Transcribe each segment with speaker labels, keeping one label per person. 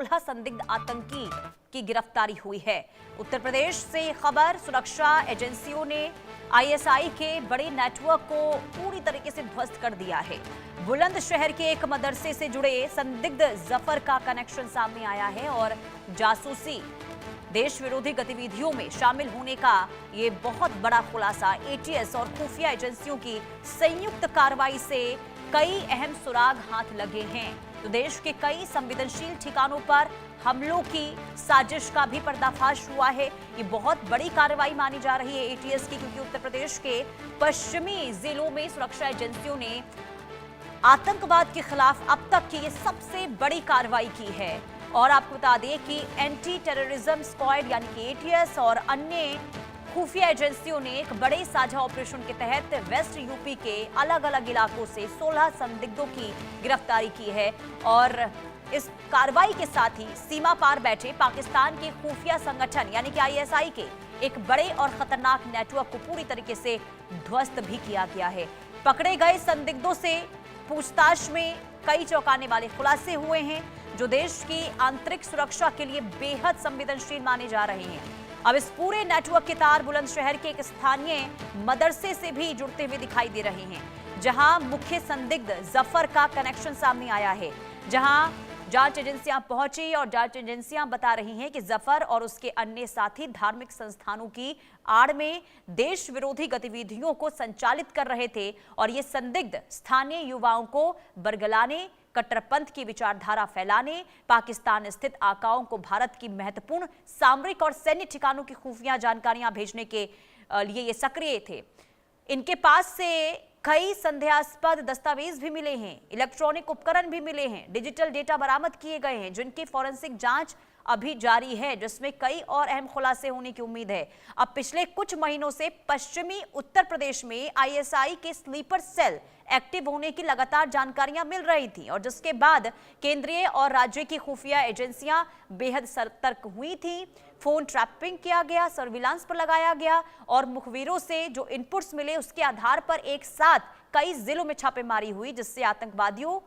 Speaker 1: 16 संदिग्ध आतंकी की गिरफ्तारी हुई है। उत्तर प्रदेश से खबर, सुरक्षा एजेंसियों ने आईएसआई के बड़े नेटवर्क को पूरी तरीके से ध्वस्त कर दिया है। बुलंदशहर के एक मदरसे से जुड़े संदिग्ध जफर का कनेक्शन सामने आया है और जासूसी, देश विरोधी गतिविधियों में शामिल होने का ये बहुत बड़ा खुलासा। एटीएस और खुफिया एजेंसियों की संयुक्त कार्रवाई से कई अहम सुराग हाथ लगे हैं। तो देश के कई संवेदनशील ठिकानों पर हमलों की साजिश का भी पर्दाफाश हुआ है। ये बहुत बड़ी कार्रवाई मानी जा रही है एटीएस की, क्योंकि उत्तर प्रदेश के पश्चिमी जिलों में सुरक्षा एजेंसियों ने आतंकवाद के खिलाफ अब तक की ये सबसे बड़ी कार्रवाई की है। और आपको बता दें कि एंटी टेररिज्म स्क्वाड यानी कि एटीएस और अन्य खुफिया एजेंसियों ने एक बड़े साझा ऑपरेशन के तहत वेस्ट यूपी के अलग अलग इलाकों से 16 संदिग्धों की गिरफ्तारी की है। और इस कार्रवाई के साथ ही सीमा पार बैठे पाकिस्तान के खुफिया संगठन यानी कि आईएसआई के एक बड़े और खतरनाक नेटवर्क को पूरी तरीके से ध्वस्त भी किया गया है। पकड़े गए संदिग्धों से पूछताछ में कई चौंकाने वाले खुलासे हुए हैं, जो देश की आंतरिक सुरक्षा के लिए बेहद संवेदनशील माने जा रहे हैं। अब इस पूरे नेटवर्क के तार बुलंदशहर के एक स्थानीय मदरसे से भी जुड़ते हुए दिखाई दे रहे हैं, जहां मुख्य संदिग्ध जफर का कनेक्शन सामने आया है। जहां जांच एजेंसियां पहुंची और जांच एजेंसियां बता रही हैं कि जफर और उसके अन्य साथी धार्मिक संस्थानों की आड़ में देश विरोधी गतिविधियों को संचालित कर रहे थे और ये संदिग्ध स्थानीय युवाओं को बरगलाने, कट्टरपंथ की विचारधारा फैलाने, पाकिस्तान स्थित आकाओं को भारत की महत्वपूर्ण सामरिक और सैन्य ठिकानों की खुफिया जानकारियां भेजने के लिए ये सक्रिय थे। इनके पास से कई संदेहास्पद दस्तावेज भी मिले हैं, इलेक्ट्रॉनिक उपकरण भी मिले हैं, डिजिटल डेटा बरामद किए गए हैं, जिनकी फॉरेंसिक जांच अभी जारी है, जिसमें कई और अहम खुलासे होने की उम्मीद है। अब पिछले कुछ महीनों से पश्चिमी उत्तर प्रदेश में आईएसआई के स्लीपर सेल एक्टिव होने की लगातार जानकारियां मिल रही थी और जिसके बाद केंद्रीय और राज्य की खुफिया एजेंसियां बेहद सतर्क हुई थी। फोन ट्रैपिंग किया गया, सर्विलांस पर लगाया गया और मुखबिरों से जो इनपुट्स मिले उसके आधार पर एक साथ कई जिलों में छापेमारी हुई, जिससे आतंकवादियों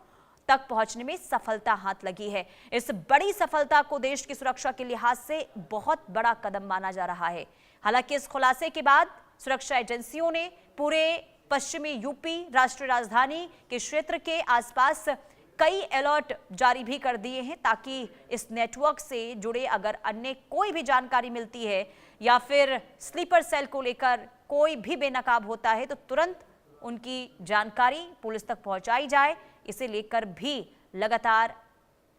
Speaker 1: तक पहुंचने में सफलता हाथ लगी है। इस बड़ी सफलता को देश की सुरक्षा के लिहाज से बहुत बड़ा कदम माना जा रहा है। हालांकि इस खुलासे के बाद सुरक्षा एजेंसियों ने पूरे पश्चिमी यूपी, राष्ट्रीय राजधानी के क्षेत्र के आसपास कई अलर्ट जारी भी कर दिए हैं, ताकि इस नेटवर्क से जुड़े अगर अन्य कोई भी जानकारी मिलती है या फिर स्लीपर सेल को लेकर कोई भी बेनकाब होता है तो तुरंत उनकी जानकारी पुलिस तक पहुंचाई जाए। इसे लेकर भी लगातार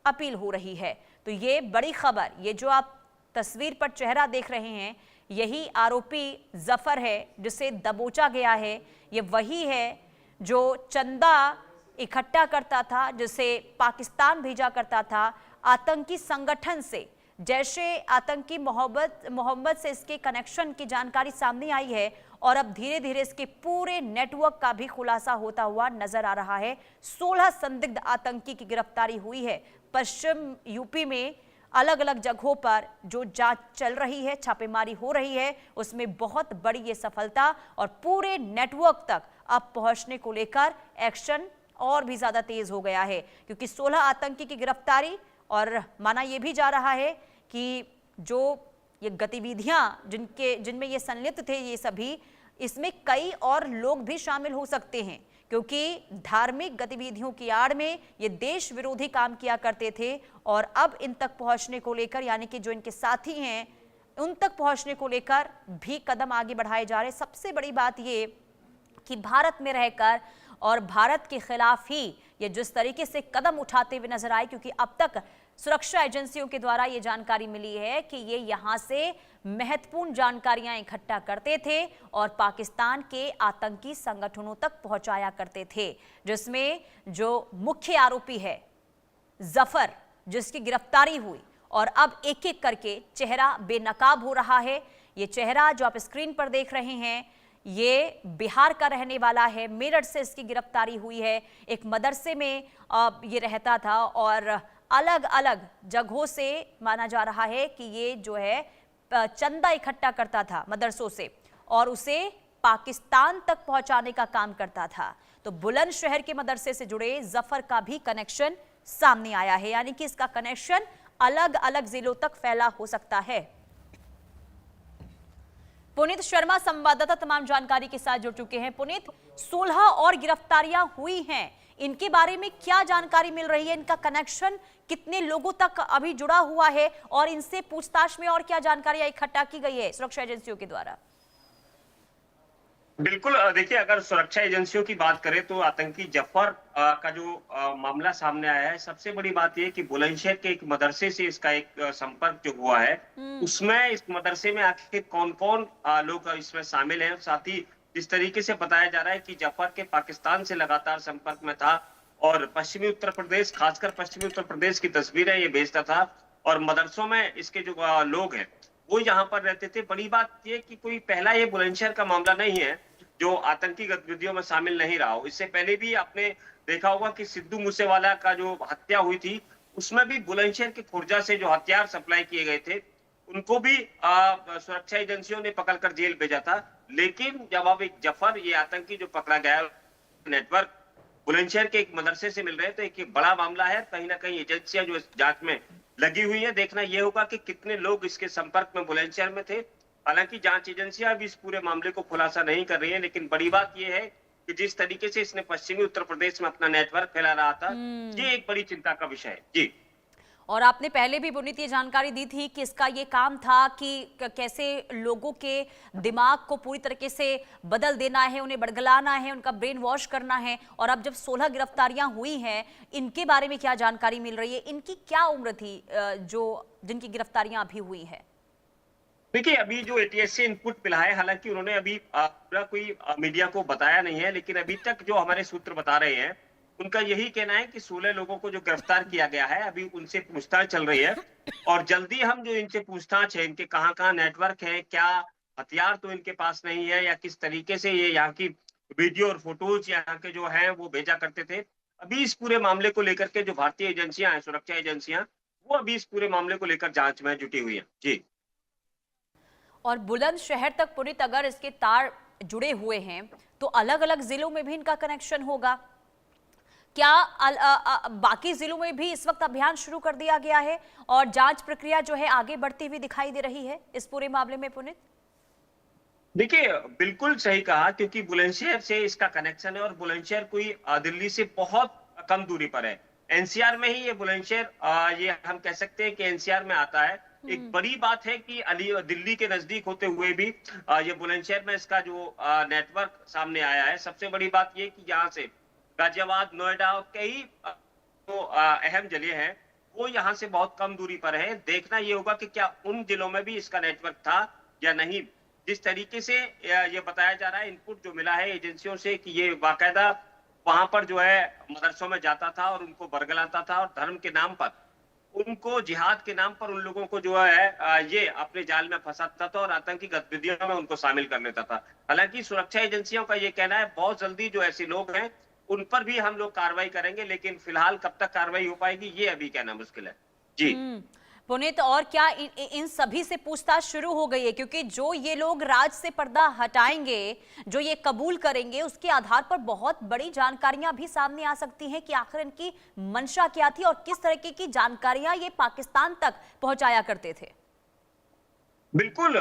Speaker 1: अपील हो रही है। तो ये बड़ी खबर, ये जो आप तस्वीर पर चेहरा देख रहे हैं, यही आरोपी जफर है जिसे दबोचा गया है। ये वही है जो चंदा इकट्ठा करता था, जिसे पाकिस्तान भेजा करता था आतंकी संगठन से। जैसे आतंकी मोहम्मद से इसके कनेक्शन की जानकारी सामने आई है और अब धीरे धीरे इसके पूरे नेटवर्क का भी खुलासा होता हुआ नजर आ रहा है। 16 संदिग्ध आतंकी की गिरफ्तारी हुई है। पश्चिम यूपी में अलग अलग जगहों पर जो जांच चल रही है, छापेमारी हो रही है, उसमें बहुत बड़ी ये सफलता और पूरे नेटवर्क तक अब पहुंचने को लेकर एक्शन और भी ज्यादा तेज हो गया है, क्योंकि 16 आतंकी की गिरफ्तारी और माना यह भी जा रहा है कि जो ये गतिविधियां जिनमें ये संलिप्त थे ये सभी, इसमें कई और लोग भी शामिल हो सकते हैं, क्योंकि धार्मिक गतिविधियों की आड़ में ये देश विरोधी काम किया करते थे। और अब इन तक पहुंचने को लेकर, यानी कि जो इनके साथी हैं उन तक पहुंचने को लेकर भी कदम आगे बढ़ाए जा रहे हैं। सबसे बड़ी बात ये कि भारत में रहकर और भारत के खिलाफ ही ये जिस तरीके से कदम उठाते हुए नजर आए, क्योंकि अब तक सुरक्षा एजेंसियों के द्वारा ये जानकारी मिली है कि ये यहां से महत्वपूर्ण जानकारियां इकट्ठा करते थे और पाकिस्तान के आतंकी संगठनों तक पहुंचाया करते थे, जिसमें जो मुख्य आरोपी है जफर, जिसकी गिरफ्तारी हुई और अब एक एक करके चेहरा बेनकाब हो रहा है। ये चेहरा जो आप स्क्रीन पर देख रहे हैं, ये बिहार का रहने वाला है। मेरठ से इसकी गिरफ्तारी हुई है। एक मदरसे में ये रहता था और अलग अलग जगहों से माना जा रहा है कि ये जो है चंदा इकट्ठा करता था मदरसों से और उसे पाकिस्तान तक पहुंचाने का काम करता था। तो बुलंदशहर के मदरसे से जुड़े जफर का भी कनेक्शन सामने आया है, यानी कि इसका कनेक्शन अलग अलग जिलों तक फैला हो सकता है। पुनीत शर्मा संवाददाता तमाम जानकारी के साथ जुड़ चुके हैं। पुनीत, 16 और गिरफ्तारियां हुई हैं, इनके बारे में क्या जानकारी मिल रही है? इनका कनेक्शन कितने लोगों तक अभी जुड़ा हुआ है और इनसे पूछताछ में और क्या जानकारियां इकट्ठा की गई है सुरक्षा एजेंसियों के द्वारा?
Speaker 2: बिल्कुल, देखिए, अगर सुरक्षा एजेंसियों की बात करें तो आतंकी जफर का जो मामला सामने आया है, सबसे बड़ी बात यह कि बुलंदशहर के एक मदरसे से इसका एक संपर्क जो हुआ है, उसमें इस मदरसे में आखिर कौन कौन लोग इसमें शामिल हैं। साथ ही जिस तरीके से बताया जा रहा है कि जफर के पाकिस्तान से लगातार संपर्क में था और पश्चिमी उत्तर प्रदेश, खासकर पश्चिमी उत्तर प्रदेश की तस्वीरें ये भेजता था और मदरसों में इसके जो लोग हैं वो यहाँ पर रहते थे। बड़ी बात ये कि कोई पहला ये बुलंदशहर का मामला नहीं है जो आतंकी गतिविधियों में शामिल नहीं रहा हो। इससे पहले भी आपने देखा होगा कि सिद्धू मूसेवाला का जो हत्या हुई थी, उसमें भी बुलंदशहर के खुर्जा से जो हथियार सप्लाई किए गए थे, उनको भी सुरक्षा एजेंसियों ने पकड़कर जेल भेजा था। लेकिन जब अब एक जफर, ये आतंकी जो पकड़ा गया नेटवर्क बुलंदशहर के एक मदरसे से मिल रहे हैं, तो एक बड़ा मामला है। कहीं ना कहीं एजेंसियां जो इस जांच में लगी हुई है, देखना यह होगा कि कितने लोग इसके संपर्क में बुलंदशहर में थे। हालांकि जांच एजेंसियां भी इस पूरे मामले को खुलासा नहीं कर रही है, लेकिन बड़ी बात यह है कि जिस तरीके से इसने पश्चिमी उत्तर प्रदेश में अपना नेटवर्क फैला रहा था, ये एक बड़ी चिंता का विषय है। जी।
Speaker 1: और आपने पहले भी पुनीत ये जानकारी दी थी कि इसका ये काम था कि कैसे लोगों के दिमाग को पूरी तरीके से बदल देना है, उन्हें बड़गलाना है, उनका ब्रेन वॉश करना है। और अब जब 16 गिरफ्तारियां हुई हैं, इनके बारे में क्या जानकारी मिल रही है? इनकी क्या उम्र थी जो जिनकी गिरफ्तारियां अभी हुई है?
Speaker 2: देखिए, अभी जो एटीएस से इनपुट मिला है, हालांकि उन्होंने अभी पूरा कोई मीडिया को बताया नहीं है, लेकिन अभी तक जो हमारे सूत्र बता रहे हैं, उनका यही कहना है कि 16 लोगों को जो गिरफ्तार किया गया है, अभी उनसे पूछताछ चल रही है और जल्दी हम जो इनसे पूछताछ है, इनके कहाँ कहाँ नेटवर्क है, क्या हथियार तो इनके पास नहीं है या किस तरीके से ये यहाँ की वीडियो और फोटोज यहाँ के जो है वो भेजा करते थे, अभी इस पूरे मामले को लेकर के जो भारतीय एजेंसियां हैं, सुरक्षा एजेंसियां, वो अभी इस पूरे मामले को लेकर जांच में जुटी हुई है। जी।
Speaker 1: और बुलंदशहर तक पुनीत अगर इसके तार जुड़े हुए हैं तो अलग अलग जिलों में भी इनका कनेक्शन होगा क्या? बाकी जिलों में भी इस वक्त अभियान शुरू कर दिया गया है और जांच प्रक्रिया जो है आगे बढ़ती हुई दिखाई दे रही है इस पूरे मामले में पुनीत?
Speaker 2: देखिए, बिल्कुल सही कहा, क्योंकि बुलंदशहर से इसका कनेक्शन है और बुलंदशहर कोई दिल्ली से बहुत कम दूरी पर है। एनसीआर में ही ये बुलंदशहर, ये हम कह सकते हैं कि एनसीआर में आता है। एक बड़ी बात है कि दिल्ली के नजदीक होते हुए भी ये बुलंदशहर में इसका जो नेटवर्क सामने आया है। सबसे बड़ी बात ये कि यहाँ से गाजियाबाद, नोएडा और कई जो अहम जिले हैं वो यहाँ से बहुत कम दूरी पर है। देखना ये होगा कि क्या उन जिलों में भी इसका नेटवर्क था या नहीं। जिस तरीके से ये बताया जा रहा है, इनपुट जो मिला है एजेंसियों से, कि ये बाकायदा वहां पर जो है मदरसों में जाता था और उनको बरगलाता था और धर्म के नाम पर, उनको जिहाद के नाम पर उन लोगों को जो है ये अपने जाल में फंसाता था और आतंकी गतिविधियों में उनको शामिल कर लेता था। हालांकि सुरक्षा एजेंसियों का ये कहना है बहुत जल्दी जो ऐसे लोग हैं उन पर भी हम लोग कार्रवाई करेंगे, लेकिन फिलहाल कब तक कार्रवाई हो पाएगी ये अभी कहना मुश्किल है। जी।
Speaker 1: पुनीत, और क्या इन सभी से पूछताछ शुरू हो गई है? क्योंकि जो ये लोग राज से पर्दा हटाएंगे, जो ये कबूल करेंगे, उसके आधार पर बहुत बड़ी जानकारियां भी सामने आ सकती हैं कि आखिर इनकी मंशा क्या थी और किस तरह की जानकारियां ये पाकिस्तान तक पहुंचाया करते थे।
Speaker 2: बिल्कुल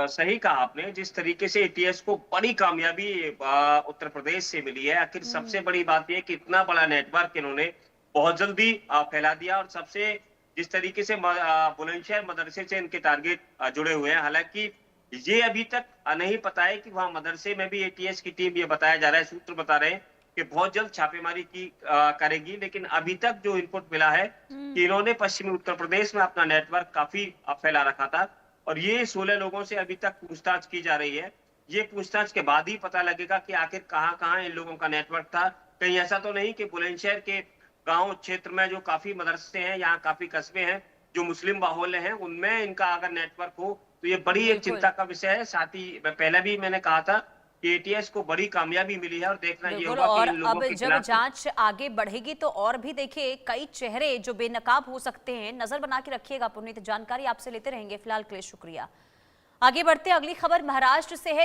Speaker 2: सही कहा आपने। जिस तरीके से एटीएस को बड़ी कामयाबी उत्तर प्रदेश से मिली है, आखिर सबसे बड़ी बात यह कि इतना बड़ा नेटवर्क इन्होंने बहुत जल्दी फैला दिया और सबसे जिस तरीके से बुलंदशहर मदरसे से इनके टारगेट जुड़े हुए हैं। हालांकि ये अभी तक नहीं पता है कि वहां मदरसे में भी एटीएस की टीम, ये बताया जा रहा है, सूत्र बता रहे हैं कि बहुत जल्द छापेमारी की करेगी। लेकिन अभी तक जो इनपुट मिला है कि इन्होंने पश्चिमी उत्तर प्रदेश में अपना नेटवर्क काफी फैला रखा था और ये 16 लोगों से अभी तक पूछताछ की जा रही है। ये पूछताछ के बाद ही पता लगेगा कि आखिर कहां कहां इन लोगों का नेटवर्क था। कहीं ऐसा तो नहीं कि बुलंदशहर के गांव क्षेत्र में जो काफी मदरसे हैं, यहाँ काफी कस्बे हैं जो मुस्लिम बाहुल्य हैं, उनमें इनका अगर नेटवर्क हो तो ये बड़ी एक चिंता का विषय है। साथ ही पहले भी मैंने कहा था कि एटीएस को बड़ी कामयाबी मिली है और देखना ये होगा कि इन लोगों के खिलाफ
Speaker 1: अब जब जांच आगे बढ़ेगी तो और भी देखिए कई चेहरे जो बेनकाब हो सकते हैं, नजर बना के रखिएगा पुनीत। जानकारी आपसे लेते रहेंगे, फिलहाल के लिए शुक्रिया। आगे बढ़ते अगली खबर महाराष्ट्र से है।